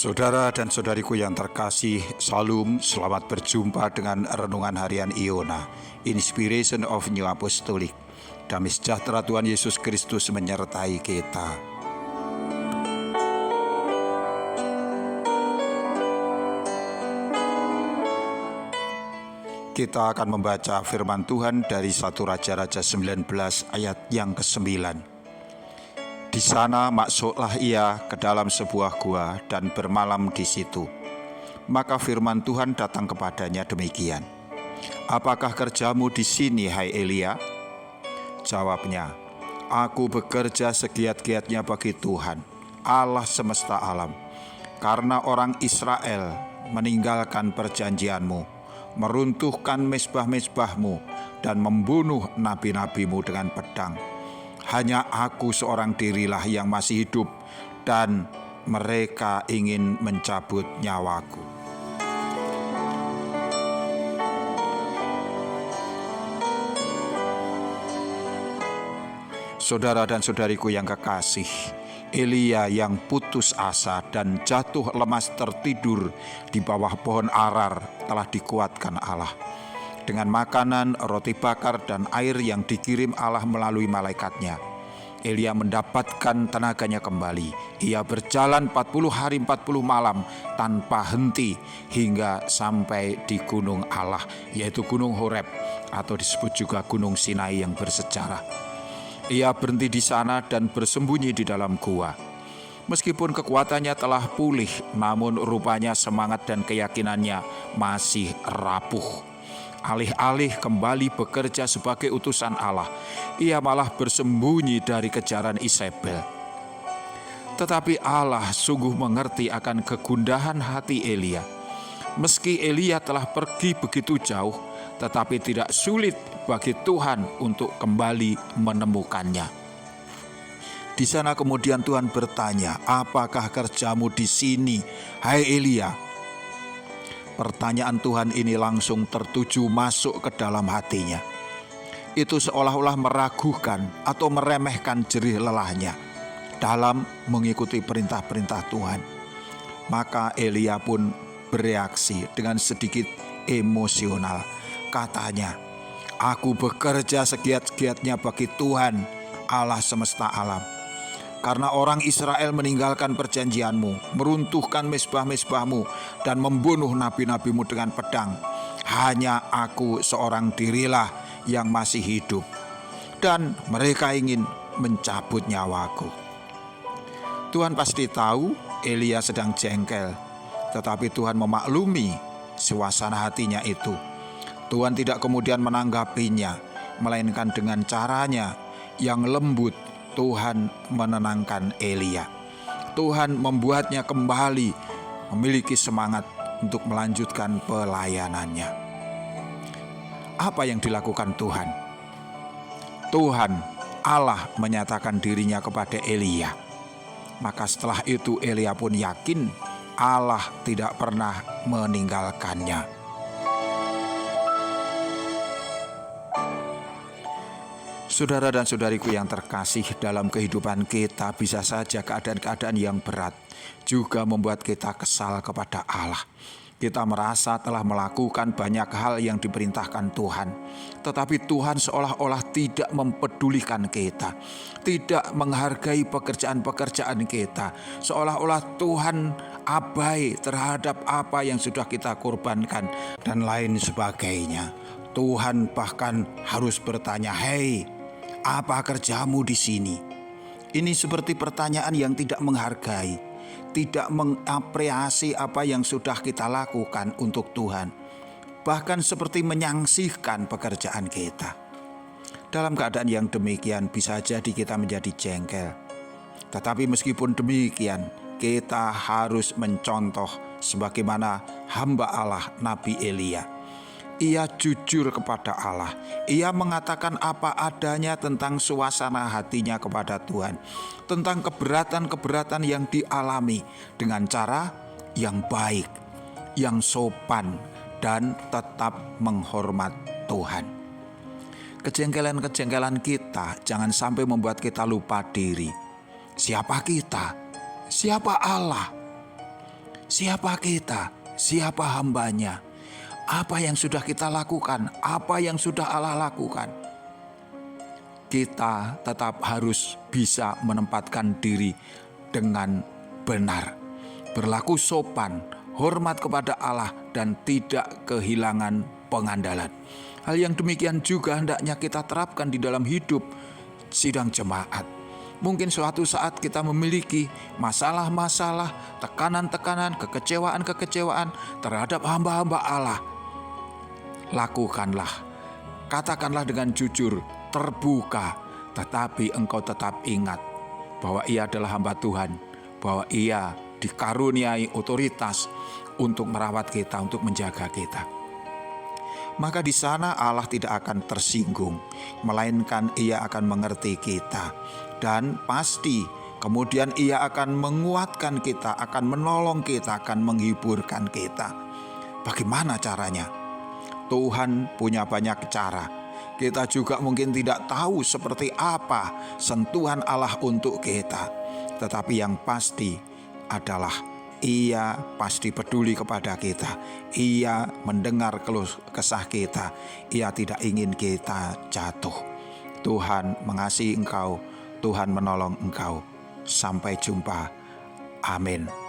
Saudara dan saudariku yang terkasih, Salam, selamat berjumpa dengan Renungan Harian Iona, Inspiration of New Apostolic. Damai sejahtera Tuhan Yesus Kristus menyertai kita. Kita akan membaca firman Tuhan dari 1 Raja-Raja 19 ayat yang ke-9. Di sana masuklah ia ke dalam sebuah gua dan bermalam di situ. Maka firman Tuhan datang kepadanya demikian. Apakah kerjamu di sini, hai Elia? Jawabnya, aku bekerja segiat-giatnya bagi Tuhan, Allah semesta alam. Karena orang Israel meninggalkan perjanjianmu, meruntuhkan mezbah-mezbahmu, dan membunuh nabi-nabimu dengan pedang. Hanya aku seorang dirilah yang masih hidup, dan mereka ingin mencabut nyawaku. Saudara dan saudariku yang kekasih, Elia yang putus asa dan jatuh lemas tertidur di bawah pohon arar telah dikuatkan Allah. Dengan makanan, roti bakar, dan air yang dikirim Allah melalui malaikatnya, Elia mendapatkan tenaganya kembali. Ia berjalan 40 hari 40 malam tanpa henti hingga sampai di gunung Allah, yaitu Gunung Horeb, atau disebut juga Gunung Sinai yang bersejarah. Ia berhenti di sana dan bersembunyi di dalam gua. Meskipun kekuatannya telah pulih, namun rupanya semangat dan keyakinannya masih rapuh. Alih-alih kembali bekerja sebagai utusan Allah, ia malah bersembunyi dari kejaran Isabel. Tetapi Allah sungguh mengerti akan kegundahan hati Elia. Meski Elia telah pergi begitu jauh, tetapi tidak sulit bagi Tuhan untuk kembali menemukannya. Di sana kemudian Tuhan bertanya, apakah kerjamu di sini, hai Elia? Pertanyaan Tuhan ini langsung tertuju masuk ke dalam hatinya. Itu seolah-olah meragukan atau meremehkan jerih lelahnya dalam mengikuti perintah-perintah Tuhan. Maka Elia pun bereaksi dengan sedikit emosional. Katanya, aku bekerja segiat-giatnya bagi Tuhan, Allah semesta alam. Karena orang Israel meninggalkan perjanjianmu, meruntuhkan mezbah-mezbahmu, dan membunuh nabi-nabimu dengan pedang. Hanya aku seorang dirilah yang masih hidup, dan mereka ingin mencabut nyawaku. Tuhan pasti tahu Elia sedang jengkel, tetapi Tuhan memaklumi suasana hatinya itu. Tuhan tidak kemudian menanggapinya, melainkan dengan caranya yang lembut. Tuhan menenangkan Elia. Tuhan membuatnya kembali memiliki semangat untuk melanjutkan pelayanannya. Apa yang dilakukan Tuhan? Tuhan Allah menyatakan dirinya kepada Elia. Maka setelah itu Elia pun yakin Allah tidak pernah meninggalkannya. Saudara dan saudariku yang terkasih, dalam kehidupan kita bisa saja keadaan-keadaan yang berat juga membuat kita kesal kepada Allah. Kita merasa telah melakukan banyak hal yang diperintahkan Tuhan, tetapi Tuhan seolah-olah tidak mempedulikan kita, tidak menghargai pekerjaan-pekerjaan kita, seolah-olah Tuhan abai terhadap apa yang sudah kita korbankan dan lain sebagainya. Tuhan bahkan harus bertanya, hei, apa kerjamu di sini? Ini seperti pertanyaan yang tidak menghargai, tidak mengapresiasi apa yang sudah kita lakukan untuk Tuhan, bahkan seperti menyangsihkan pekerjaan kita. Dalam keadaan yang demikian bisa jadi kita menjadi jengkel. Tetapi meskipun demikian, kita harus mencontoh sebagaimana hamba Allah Nabi Elia. Ia jujur kepada Allah. Ia mengatakan apa adanya tentang suasana hatinya kepada Tuhan, tentang keberatan-keberatan yang dialami dengan cara yang baik, yang sopan, dan tetap menghormat Tuhan. Kejengkelan-kejengkelan kita jangan sampai membuat kita lupa diri. Siapa kita? Siapa Allah? Siapa kita? Siapa hambanya? Apa yang sudah kita lakukan? Apa yang sudah Allah lakukan? Kita tetap harus bisa menempatkan diri dengan benar, berlaku sopan, hormat kepada Allah, dan tidak kehilangan pengandalan. Hal yang demikian juga hendaknya kita terapkan di dalam hidup sidang jemaat. Mungkin suatu saat kita memiliki masalah-masalah, tekanan-tekanan, kekecewaan-kekecewaan terhadap hamba-hamba Allah. Lakukanlah, katakanlah dengan jujur, terbuka, tetapi engkau tetap ingat bahwa ia adalah hamba Tuhan, bahwa ia dikaruniai otoritas untuk merawat kita, untuk menjaga kita. Maka di sana Allah tidak akan tersinggung, melainkan ia akan mengerti kita. Dan pasti kemudian ia akan menguatkan kita, akan menolong kita, akan menghiburkan kita. Bagaimana caranya? Tuhan punya banyak cara. Kita juga mungkin tidak tahu seperti apa sentuhan Allah untuk kita. Tetapi yang pasti adalah Ia pasti peduli kepada kita. Ia mendengar keluh kesah kita. Ia tidak ingin kita jatuh. Tuhan mengasihi engkau. Tuhan menolong engkau. Sampai jumpa. Amin.